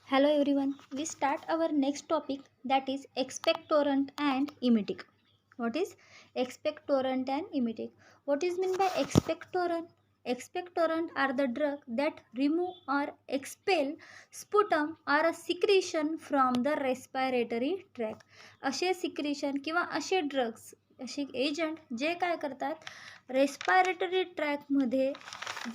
Hello everyone. We start our next topic, that is expectorant and emetic. What is expectorant and emetic? What is meant by expectorant? Expectorant are the drug that remove or expel sputum or a secretion from the respiratory tract. असे secretion किंवा असे drugs, असे agent जे काय करतात, respiratory ट्रॅकमध्ये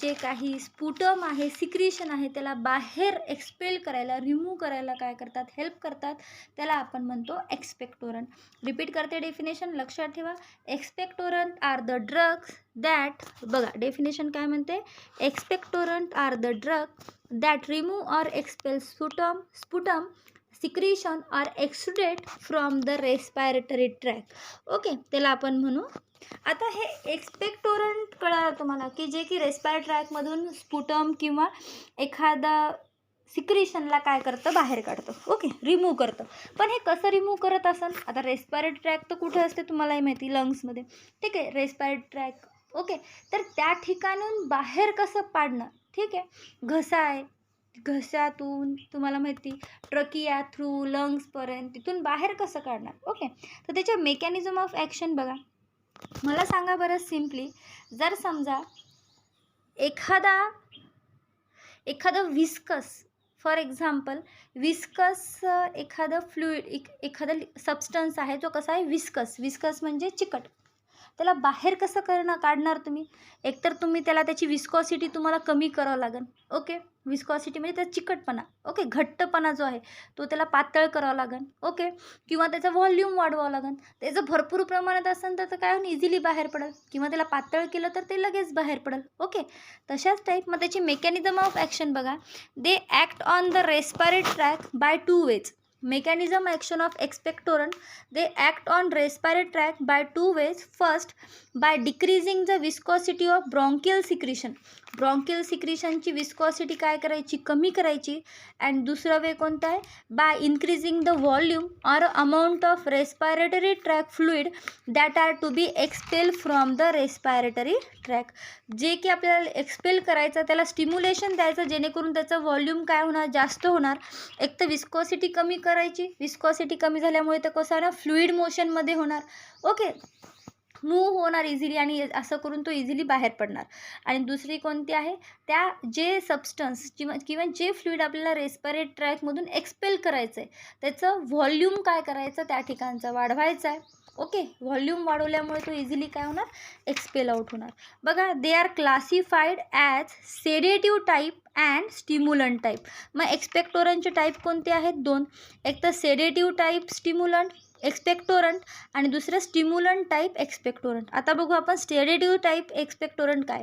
जे काही sputum आहे, सिक्रिशन आहे, त्याला बाहेर एक्सपेल करायला, रिमूव्ह करायला काय करतात, हेल्प करतात. त्याला आपण म्हणतो एक्सपेक्टोरंट. रिपीट करते डेफिनेशन, लक्षात ठेवा. Expectorant are the drugs that, बघा डेफिनेशन काय म्हणते, expectorant are the drug that remove or expel sputum secretion or exudate from the respiratory tract. Okay, त्याला आपण म्हणू. आता हे एक्सपेक्टोरंट कळलं तुम्हाला, की जे की रेस्पायरेटरी ट्रॅकमधून स्पुटम किंवा एखादा सिक्रिशनला काय करतं, बाहेर काढतं. ओके, रिमूव्ह करतं. पण हे कसं रिमूव्ह करत असेल, आता रेस्पायरेटरी ट्रॅक तर कुठे असते तुम्हालाही माहिती, लंग्समध्ये. ठीक आहे, रेस्पायरेटरी ट्रॅक. ओके, तर त्या ठिकाणून बाहेर कसं पाडणं. ठीक आहे, घसा आहे, घशातून तुम्हाला माहिती ट्रकिया थ्रू लंग्सपर्यंत, तिथून बाहेर कसं काढणार. ओके, तर त्याच्या मेकॅनिझम ऑफ ॲक्शन बघा. मला सांगा बरं सिम्पली, जर समजा एखादं विस्कस, फॉर एक्झाम्पल विस्कस, एखादं फ्लुइड, एखादं सबस्टन्स आहे, जो कसा आहे, विस्कस म्हणजे चिकट. त्याला बाहेर कसं काढणार तुम्ही. एकतर तुम्ही त्याला त्याची विस्कॉसिटी तुम्हाला कमी करावं लागेल. ओके, विस्कॉसिटी म्हणजे त्याचा चिकटपणा. ओके, घट्टपणा जो आहे तो त्याला पातळ करावा लागेल. ओके, किंवा त्याचा व्हॉल्यूम वाढवावं लागेल. त्याचं भरपूर प्रमाणात असेल तर काय होईल, इझिली बाहेर पडेल. किंवा त्याला पातळ केलं तर ते लगेच बाहेर पडेल. ओके, तशाच टाईप मग त्याची मेकॅनिझम ऑफ ॲक्शन बघा. They act on the respiratory tract by 2 ways. Mechanism action of expectorant, they act on respiratory tract by 2 ways. First, by decreasing the viscosity of bronchial secretion. Bronchial सिक्रिशनची viscosity काय करायची, कमी करायची. And दुसरं way कोणतं आहे, by increasing the volume or amount of respiratory tract fluid that are to be expel from the respiratory tract. जे की आपल्याला एक्सपेल करायचं, त्याला स्टिम्युलेशन द्यायचं, जेणेकरून त्याचं व्हॉल्यूम काय होणार, जास्त होणार. एक तर विस्कॉसिटी कमी करायची, विस्कॉसिटी कमी झाल्यामुळे ते कसं आहे ना, फ्लुइड मोशनमध्ये होणार. ओके, मूव्ह होणार इझिली, आणि असं करून तो इझिली बाहेर पडणार. आणि दुसरी कोणती आहे, त्या जे सबस्टन्स किंवा जे फ्लुइड आपल्याला रेस्पिरेटरी ट्रॅकमधून एक्सपेल करायचं आहे, त्याचं व्हॉल्यूम काय करायचं, त्या ठिकाणचं वाढवायचं आहे. ओके, व्हॉल्यूम वाढवल्यामुळे तो इझिली काय होणार, एक्सपेल आउट होणार. बघा, they are classified as sedative type and stimulant type. मग एक्सपेक्टोरंटचे टाईप कोणते आहेत, 2. एक तर सेडेटिव्ह टाईप स्टिम्युलंट एक्सपेक्टोरंट, आणि दुसरं स्टिम्युलंट टाईप एक्सपेक्टोरंट. आता बघू आपण सेडेटिव्ह टाईप एक्सपेक्टोरंट काय.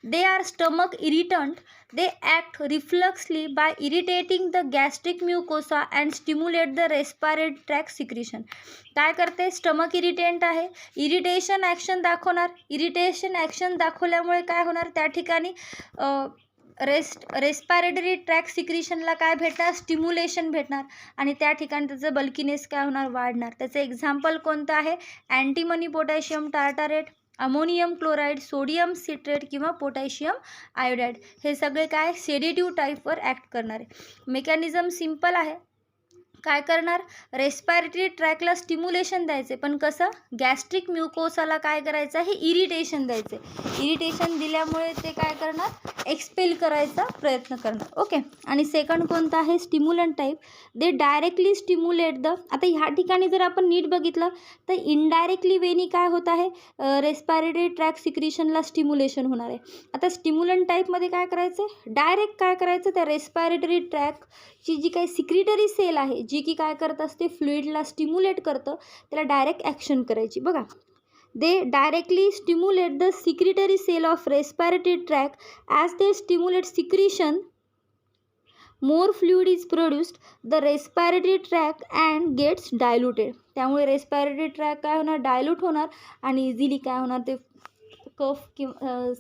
They are stomach irritant. They act reflexly by irritating the gastric mucosa and stimulate the respiratory tract secretion. काय करते, स्टमक इरिटेंट आहे, इरिटेशन ॲक्शन दाखवणार. इरिटेशन ॲक्शन दाखवल्यामुळे काय होणार, त्या ठिकाणी रेस्पायरेटरी ट्रॅक सिक्रिशनला काय भेटणार, स्टिम्युलेशन भेटणार. आणि त्या ठिकाणी त्याचं बल्कीनेस काय होणार, वाढणार. त्याचं एक्झाम्पल कोणतं आहे, antimony potassium tartrate, ammonium chloride, sodium citrate किंवा पोटॅशियम आयोडाईड. हे सगळे काय सेडेटिव्ह टाईपवर ॲक्ट करणार आहे. मेकॅनिझम सिम्पल आहे. काय करणार, रेस्पायरेटरी ट्रॅकला स्टिम्युलेशन द्यायचे, पण कसं, गॅस्ट्रिक म्युकोसाला काय करायचं आहे, इरिटेशन द्यायचे. इरिटेशन दिल्यामुळे ते काय करणार, एक्सपेल करायचा प्रयत्न करणार. ओके, आणि सेकंड कोणतं आहे, stimulant type. They directly stimulate the, आता ह्या ठिकाणी जर आपण नीट बघितलं तर इनडायरेक्टली वेनी काय होत आहे, रेस्पायरेटरी ट्रॅक सिक्रिशनला स्टिम्युलेशन होणार आहे. आता स्टिम्युलंट टाईपमध्ये काय करायचं, डायरेक्ट काय करायचं, त्या रेस्पायरेटरी ट्रॅकची जी काही सिक्रिटरी सेल आहे, जी की काय करत असते, फ्लुइडला स्टिम्युलेट करतं, त्याला डायरेक्ट ॲक्शन करायची. बघा, they directly stimulate the secretory cell of respiratory tract. As they stimulate secretion, more fluid is produced the respiratory tract and gets diluted. त्यामुळे रेस्पायरेटरी ट्रॅक काय होणार, डायल्यूट होणार, आणि इझिली काय होणार, ते कफ किंवा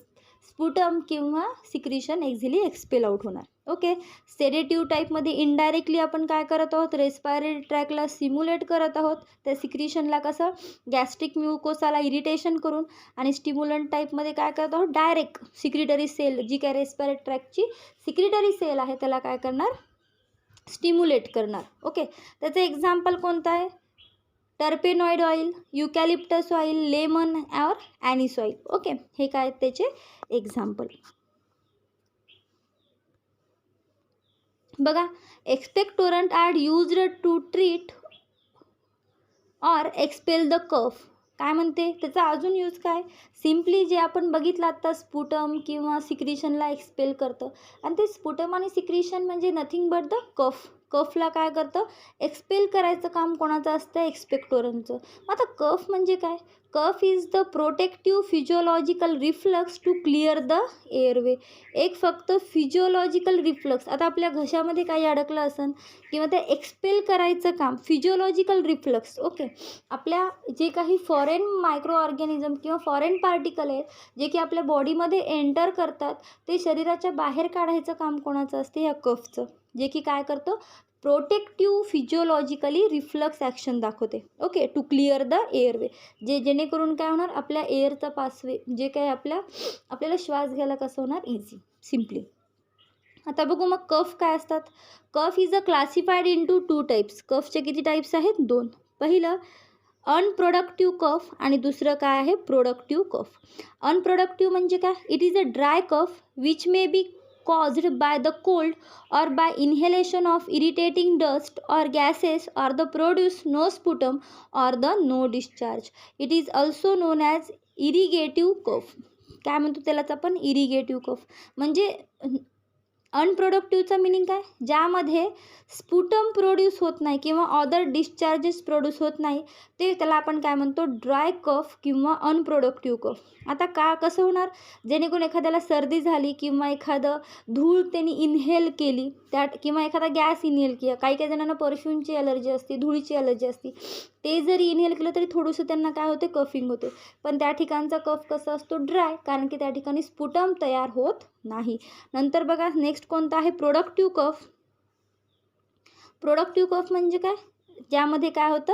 स्पुटम किंवा सिक्रिशन इझिली एक्सपेल आउट होणार. ओके, सेडेटिव्ह टाईपमध्ये इनडायरेक्टली आपण काय करत आहोत, रेस्पायरेटरी ट्रॅकला सिम्युलेट करत आहोत, त्या सिक्रिशनला कसं, गॅस्ट्रिक म्युकोसाला इरिटेशन करून. आणि स्टिम्युलंट टाईपमध्ये काय करत आहोत, डायरेक्ट सिक्रिटरी सेल, जी काय रेस्पायरेटरी ट्रॅकची सिक्रिटरी सेल आहे, त्याला काय करणार, स्टिम्युलेट करणार. ओके, त्याचं एक्झाम्पल कोणतं आहे? टर्पेनॉइड ऑइल, युकॅलिप्टस ऑइल, लेमन और ॲनिस ऑइल. ओके, हे काय त्याचे एक्झाम्पल. बघा, एक्सपेक्टोरंट आर यूज्ड टू ट्रीट और एक्सपेल द कफ. काय म्हणते त्याचा अजून यूज काय? सिम्पली जे आपण बघितलं आता स्पुटम किंवा सिक्रिशनला एक्सपेल करतं, आणि ते स्पुटम आणि सिक्रिशन म्हणजे नथिंग बट द कफ. कफला काय करतं? एक्सपेल करायचं काम कोणाचं असतं? एक्सपेक्टोरंटचं. आता कफ म्हणजे काय? Cough is the protective physiological reflex to clear the airway. एक फक्त फिजिओलॉजिकल रिफ्लक्स, आता आपल्या घशामध्ये काही अडकलं असेल किंवा ते एक्सपेल करायचं काम, फिजिओलॉजिकल रिफ्लक्स. ओके, आपल्या जे काही फॉरेन मायक्रो ऑर्गॅनिझम किंवा फॉरेन पार्टिकल आहेत जे की आपल्या बॉडीमध्ये एंटर करतात, ते शरीराच्या बाहेर काढायचं काम कोणाचं असते? या कफचं, जे की काय करतं? प्रोटेक्टिव्ह फिजिओलॉजिकली रिफ्लक्स ॲक्शन दाखवते. Okay, to clear the airway, जेणेकरून काय होणार? आपल्या एअरचा पासवे जे काय आपल्याला श्वास घ्यायला कसं होणार? Easy, simply. आता बघू मग कफ काय असतात. Kapha is a classified into 2 types. कफचे किती टाईप्स आहेत? 2. पहिलं अनप्रोडक्टिव्ह कफ आणि दुसरं काय आहे? प्रोडक्टिव्ह कफ. अनप्रोडक्टिव्ह म्हणजे काय? It is a dry cough which may be caused by the cold or by inhalation of irritating dust or gases or the produce no sputum or the no discharge. It is also known as irrigative cough. काय म्हणतो त्यालाच आपण? इरिगेटिव्ह कफ. म्हणजे अनप्रोडक्टिव्हचा meaning काय? ज्यामध्ये sputum produce होत नाही किंवा अदर डिस्चार्जेस प्रोड्यूस होत नाही, ते त्याला आपण काय म्हणतो? ड्राय कफ किंवा अनप्रोडक्टिव्ह कफ. आता कसं होणार? जेणेकरून एखाद्याला सर्दी झाली किंवा एखादं धूळ त्यांनी इनहेल केली त्यात किंवा एखादा गॅस इनहेल केला, काही जणांना परफ्यूमची ॲलर्जी असते, धुळीची ॲलर्जी असते, ते जरी इनहेल केलं तरी थोडंसं त्यांना काय होते? कफिंग होते. पण त्या ठिकाणचा कफ कसा असतो? ड्राय, कारण की त्या ठिकाणी स्पुटम तयार होत नाही. नंतर बघा नेक्स्ट कोणता आहे? प्रोडक्टिव्ह कफ. प्रोडक्टिव्ह कफ म्हणजे काय? ज्यामध्ये काय होतं?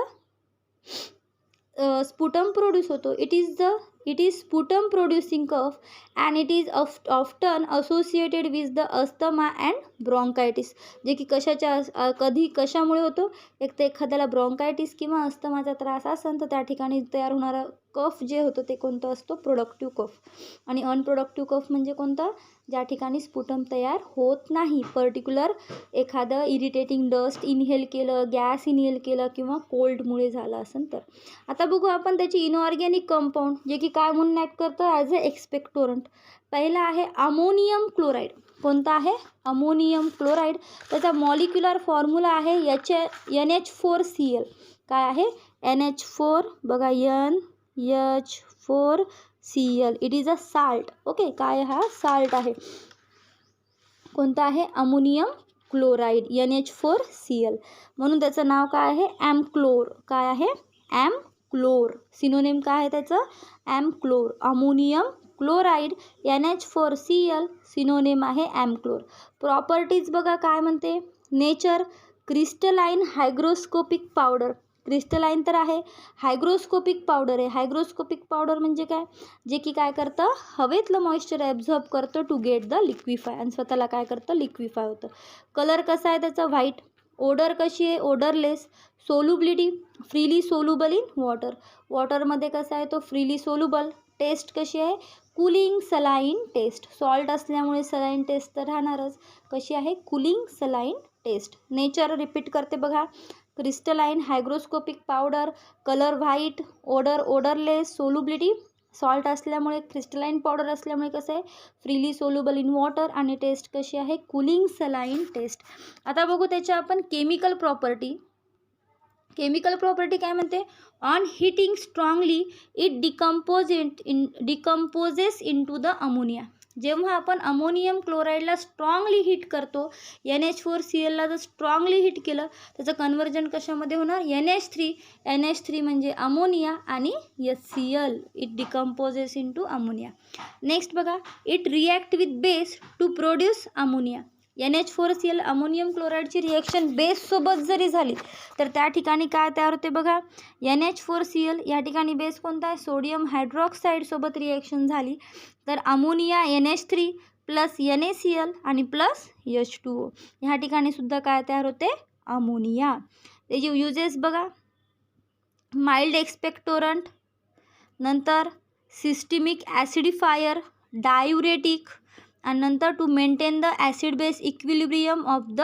स्पुटम प्रोड्यूस होतो. It is sputum producing cough and it is often associated with the asthma and bronchitis. जे की कशामुळे होतो? एक तर एखाद्याला ब्रॉन्कायटिस किंवा अस्थमाचा त्रास असेल तर त्या ठिकाणी तयार होणारा कफ जे होतं ते कोणतं असतो? प्रोडक्टिव्ह कफ. आणि अनप्रोडक्टिव्ह कफ म्हणजे कोणता? ज्या ठिकाणी स्पुटम तयार होत नाही, पर्टिक्युलर एखादं इरिटेटिंग डस्ट इनहेल केलं, गॅस इनहेल केलं किंवा कोल्डमुळे झालं असेल तर. आता बघू आपण त्याची इनऑर्गॅनिक कंपाऊंड, जे की काय म्हणून ॲक्ट करतं? As a expectorant. पहिला आहे अमोनियम क्लोराईड. कोणता आहे? Ammonium chloride. त्याचा मॉलिक्युलर फॉर्म्युला आहे NH4Cl. काय आहे? NH4. बघा, NH4Cl. It is a salt. Okay, काय? हा साल्ट आहे. कोणता आहे? Ammonium chloride, NH4Cl. म्हणून त्याचं नाव काय आहे? ॲमक्लोर. काय आहे? ॲमक्लोर. सिनोनिम काय आहे त्याचं? ॲमक्लोर. अमोनियम क्लोराईड NH4Cl सिनोनिम आहे ॲमक्लोर. प्रॉपर्टीज बघा काय म्हणते? Nature crystalline hygroscopic powder. Crystalline तर आहे, हायग्रोस्कोपिक पावडर आहे. हायग्रोस्कोपिक पावडर म्हणजे काय? जे की काय करतं? हवेतलं मॉइश्चर ॲब्झॉर्ब करतं टू गेट द लिक्विफाय, आणि स्वतःला काय करतं? लिक्विफाय होतं. कलर कसा आहे त्याचा? व्हाईट. ओडर कशी आहे? Odourless. Solubility freely soluble in water. वॉटरमध्ये कसा आहे तो? Freely soluble. टेस्ट कशी आहे? Cooling saline taste. सॉल्ट असल्यामुळे सलाईन टेस्ट तर राहणारच. कशी आहे? Cooling saline taste. Nature repeat करते बघा. Crystalline hygroscopic powder, colour white, odourless, solubility salt असल्यामुळे, क्रिस्टलाइन पावडर असल्यामुळे कसं आहे? फ्रीली सोल्युबल इन वॉटर, आणि टेस्ट कशी आहे? Cooling saline taste. आता बघू त्याच्या आपण केमिकल प्रॉपर्टी. केमिकल प्रॉपर्टी काय म्हणते? On heating strongly it decomposes into the ammonia. जेव्हा आपण अमोनियम क्लोराईडला स्ट्रॉंगली हिट करतो, NH4Clला जर स्ट्रॉंगली हिट केलं, त्याचं कन्वर्जन कशामध्ये होणार? NH3 म्हणजे अमोनिया, आणि Cl it decomposes into ammonia. Next बघा, it react with base to produce ammonia. NH4Cl ammonium क्लोराईडची रिॲक्शन बेससोबत जरी झाली तर त्या ठिकाणी काय तयार होते बघा? NH4Cl. या ठिकाणी बेस कोणता आहे? सोडियम हायड्रॉक्साईडसोबत रिॲक्शन झाली तर अमोनिया NH3 प्लस NaCl आणि प्लस H2O. ह्या ठिकाणी सुद्धा काय तयार होते, अमोनिया. त्याचे युजेस बघा, माइल्ड एक्सपेक्टोरंट, नंतर सिस्टमिक ॲसिडिफायर, डायुरेटिक, आणि नंतर to maintain the acid base equilibrium of the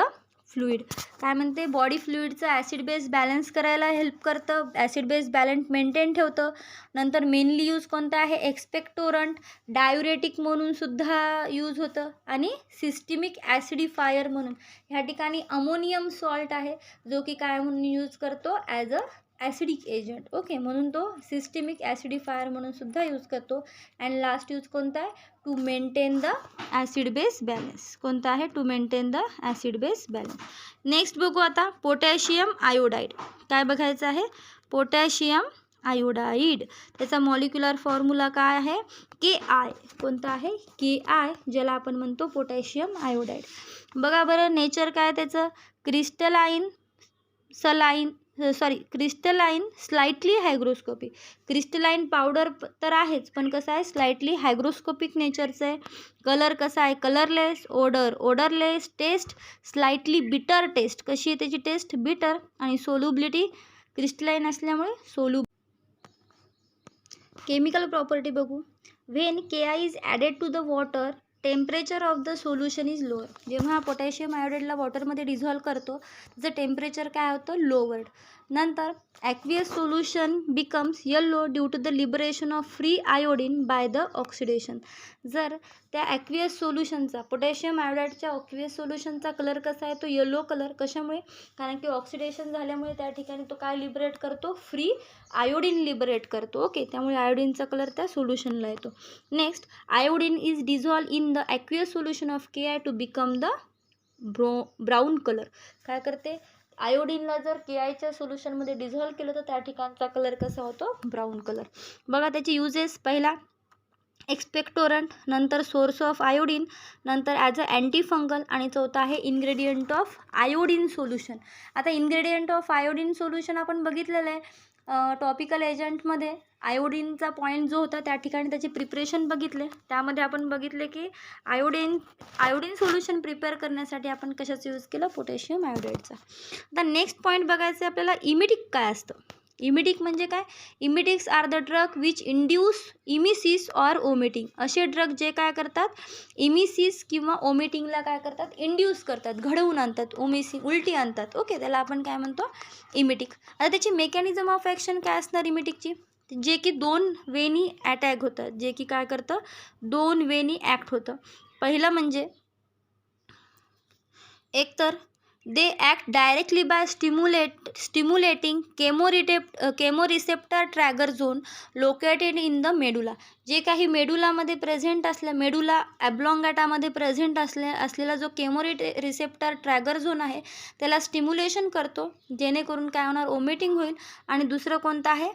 fluid. काय म्हणते, बॉडी फ्लुईडचं ॲसिड बेस बॅलन्स करायला हेल्प करतं, ॲसिड बेस बॅलन्स मेंटेन ठेवतं. नंतर मेनली यूज कोणतं आहे, एक्सपेक्टोरंट, डायुरेटिक म्हणून सुद्धा यूज होतं, आणि सिस्टमिक ॲसिडिफायर म्हणून. ह्या ठिकाणी अमोनियम सॉल्ट आहे जो की काय म्हणून यूज करतो, as a acidic agent. Okay, म्हणून तो सिस्टमिक ॲसिडिफायर म्हणून सुद्धा यूज करतो. अँड लास्ट यूज कोणता आहे, to maintain the acid base balance. कोणता आहे, to maintain the acid base balance. Next बघू आता पोटॅशियम आयोडाईड. काय बघायचं आहे, पोटॅशियम आयोडाईड. त्याचा मॉलिक्युलर फॉर्म्युला काय आहे, Ki. कोणता आहे, Ki, ज्याला आपण म्हणतो पोटॅशियम आयोडाईड. बघा बरं, नेचर काय त्याचं, crystalline slightly hygroscopic. Crystalline powder तर आहेच, पण कसं आहे, स्लाइटली हायग्रोस्कोपिक नेचरचं आहे. कलर कसा आहे, colourless. Odourless. Taste slightly bitter taste. कशी आहे त्याची टेस्ट, बिटर. आणि सोल्युबिलिटी क्रिस्टलाइन असल्यामुळे केमिकल प्रॉपर्टी बघू. When Ki is added to the water, temperature of the solution is lower. जेव्हा पोटॅशियम आयोडाईडला वॉटरमध्ये डिझॉल्व करतो त्याचं टेम्परेचर काय होतं, लोवर्ड. नंतर aqueous solution becomes yellow due to the liberation of free iodine by the oxidation. जर त्या ॲक्वियस सोल्युशनचा, पोटॅशियम आयोडाईडच्या ॲक्वियस सोल्युशनचा कलर कसा आहे, तो येलो कलर. कशामुळे, कारण की ऑक्सिडेशन झाल्यामुळे त्या ठिकाणी तो काय लिबरेट करतो, फ्री आयोडीन लिबरेट करतो. ओके, त्यामुळे आयोडीनचा कलर त्या सोल्युशनला येतो. Next, iodine is dissolve in the aqueous solution of Ki to become the brown colour. काय करते, आयोडीनला जर Kiच्या सोल्युशनमध्ये डिझॉल्व केलं तर त्या ठिकाणचा कलर कसा होतो, ब्राऊन कलर. बघा त्याचे युजेस, पहिला एक्सपेक्टोरंट, नंतर सोर्स ऑफ आयोडीन, नंतर ॲज अ अँटी फंगल, आणि चौथा आहे इन्ग्रेडियंट ऑफ आयोडीन सोल्युशन. आता इन्ग्रेडियंट ऑफ आयोडीन सोल्युशन आपण बघितलेलं आहे टॉपिकल एजंटमध्ये. आयोडीनचा पॉईंट जो होता त्या ठिकाणी त्याचे प्रिपरेशन बघितले. त्यामध्ये आपण बघितले की आयोडीन सोल्युशन प्रिपेअर करण्यासाठी आपण कशाचा यूज केलं, पोटॅशियम आयोडाईडचा. आता नेक्स्ट पॉईंट बघायचं आहे आपल्याला, इमिटिक काय असतं. इमिटिक म्हणजे काय, emetics are the drug which induce emesis or vomiting. असे ड्रग जे काय करतात, इमिसिस किंवा ओमिटिंगला काय करतात, इंड्यूस करतात, घडवून आणतात, उलटी आणतात. ओके, त्याला आपण काय म्हणतो, इमिटिक. आता त्याची मेकॅनिझम ऑफ ॲक्शन काय असणार इमिटिकची, जे की 2 वेनी अटॅक होतात, जे की काय करतं, 2 वेनी ॲक्ट होतं. पहिलं म्हणजे एकतर they act directly by stimulating chemoreceptor trigger zone located in the medulla. जे काही मेडुलामध्ये प्रेझेंट मेडुला ॲब्लॉंगॅटामध्ये प्रेझेंट असलेला जो रिसेप्टर ट्रॅगर झोन आहे त्याला स्टिम्युलेशन करतो, जेणेकरून काय होणार, ओमिटिंग होईल. आणि दुसरं कोणतं आहे,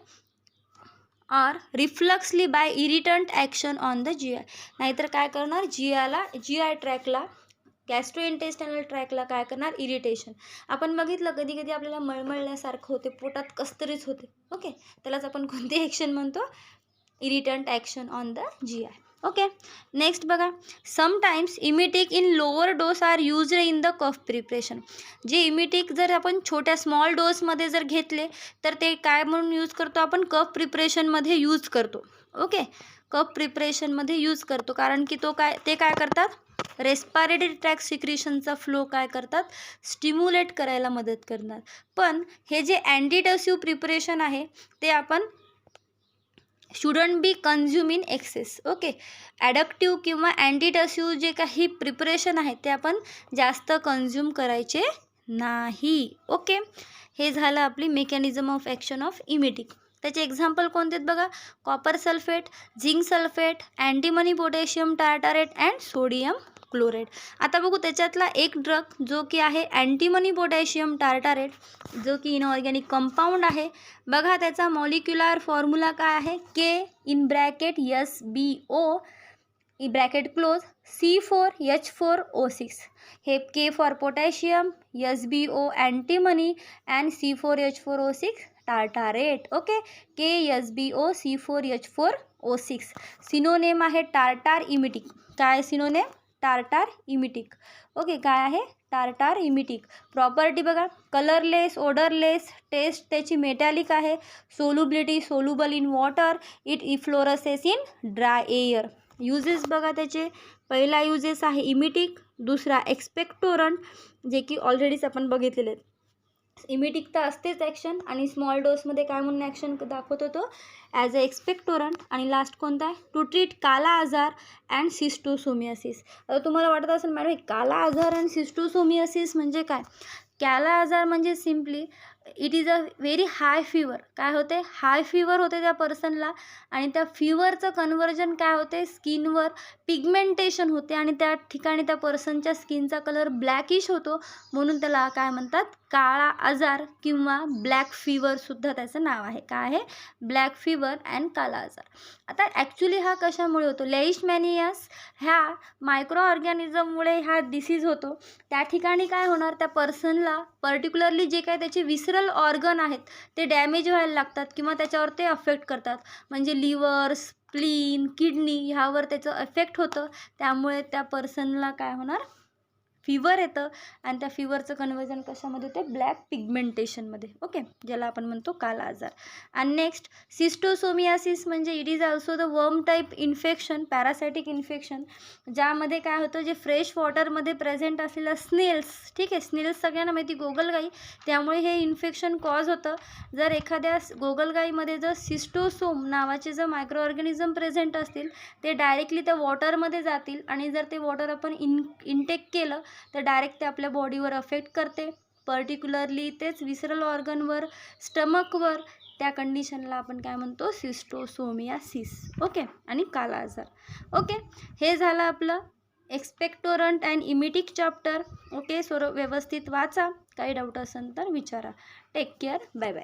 are reflexly by irritant action on the GI. नाहीतर काय करणार, GI ट्रॅकला, गॅस्ट्रोइंटेस्टायनल ट्रॅकला काय करणार, इरिटेशन. आपण बघितलं कधी कधी आपल्याला मळमळल्यासारखं होते, पोटात कसतरीच होते. ओके, त्यालाच आपण कोणती ॲक्शन म्हणतो, irritant action on the GI. Okay, next बघा, sometimes emetic in lower dose are used in the cough preparation. जे इमिटिक जर आपण छोट्या स्मॉल डोसमध्ये जर घेतले तर ते काय म्हणून यूज करतो आपण, कफ प्रिपरेशनमध्ये यूज करतो. ओके, कफ प्रिपरेशनमध्ये यूज करतो, कारण की ते काय करतात, रेस्पिरेटरी ट्रॅक सिक्रिशनचा फ्लो काय करतात, स्टिम्युलेट करायला मदत करणार. पण हे जे अँटीटसिव्ह प्रिपरेशन आहे ते आपण shouldn't be consume in excess. Okay, addictive किंवा अँटीटसिव्ह जे काही प्रिपरेशन आहे ते आपण जास्त कन्झ्युम करायचे नाही. ओके, हे झालं आपली mechanism of action of emetic. त्याचे एक्झाम्पल कोणते आहेत बघा, copper sulphate, zinc sulphate, antimony potassium tartrate and sodium chloride. आता बघू त्याच्यातला एक ड्रग जो की आहे अँटीमनी पोटॅशियम टार्टारेट, जो की इनऑर्गॅनिक कंपाऊंड आहे. बघा त्याचा मॉलिक्युलर फॉर्म्युला काय आहे, K in bracket SbO bracket close C4H4O6. हे K for potassium, SbO antimony and C4H4O6 tartrate. Okay, KSbO C4H4O6. Synonym आहे टार्टार इमिटिक. काय सिनोनेम, टार्टार इमिटिक. ओके, काय आहे? Tartar emetic. प्रॉपर्टी बघा, कलरलेस, ओडरलेस, टेस्ट त्याची metallic आहे, solubility soluble in water, it effloresces in dry air. Uses बघा त्याचे, पहिला युजेस आहे इमिटिक, दुसरा एक्सपेक्टोरंट, जे की ऑलरेडीच आपण बघितलेले आहेत. इमिटिक तर असतेच ॲक्शन, आणि स्मॉल डोसमध्ये काय म्हणून ॲक्शन दाखवत होतो? As a expectorant. आणि लास्ट कोणता आहे? टू ट्रीट काला आजार अँड सिस्टोसोमियासिस. तुम्हाला वाटत असेल मॅडम हे काला आजार आणि सिस्टोसोमियासिस म्हणजे काय? काला आजार म्हणजे simply it is a very high fever. काय होते? हाय फीवर होते त्या पर्सनला, आणि त्या फीवरचं कन्व्हर्जन काय होते? स्किनवर पिगमेंटेशन होते, आणि त्या ठिकाणी त्या पर्सनच्या स्किनचा कलर ब्लॅकिश होतो, म्हणून त्याला काय म्हणतात? काळा आजार किंवा ब्लॅक फीवरसुद्धा त्याचं नाव आहे. काय आहे? ब्लॅक फीवर अँड काला आजार. आता ॲक्च्युली हा कशामुळे होतो? लेइशमॅनियास ह्या मायक्रो ऑर्गॅनिझममुळे हा डिसीज होतो. त्या ठिकाणी काय होणार? त्या पर्सनला पर्टिक्युलरली जे काय त्याचे विसरल ऑर्गन आहेत ते डॅमेज व्हायला लागतात, किंवा त्याच्यावर ते अफेक्ट करतात. म्हणजे लिव्हर, स्प्लीन, किडनी ह्यावर त्याचं इफेक्ट होतं. त्यामुळे त्या पर्सनला काय होणार? फीवर येतं, आणि त्या फीवरचं कन्व्हर्जन कशामध्ये होते? ब्लॅक पिगमेंटेशनमध्ये. ओके, ज्याला आपण म्हणतो काला आजार. आणि नेक्स्ट सिस्टोसोमियासिस म्हणजे it is also the worm type infection, parasitic infection, ज्यामध्ये काय होतं? जे फ्रेश वॉटरमध्ये प्रेझेंट असलेलं स्नेल्स, ठीक आहे, स्नेल्स सगळ्यांना माहिती, गोगलगाई, त्यामुळे हे इन्फेक्शन कॉज होतं. जर एखाद्या गोगलगाईमध्ये जर सिस्टोसोम नावाचे जर मायक्रो ऑर्गॅनिझम प्रेझेंट असतील, ते डायरेक्टली त्या वॉटरमध्ये जातील, आणि जर ते वॉटर आपण इनटेक केलं तर डायरेक्ट ते आपल्या बॉडीवर अफेक्ट करते, पर्टिक्युलरली तेच विसरल ऑर्गनवर, स्टमकवर. त्या कंडिशनला आपण काय म्हणतो? सिस्टोसोमियासिस. ओके, आणि काला आजार. ओके, हे झालं आपलं expectorant and emetic chapter. Okay, व्यवस्थित वाचा, काही डाऊट असेल तर विचारा. Take care, bye bye.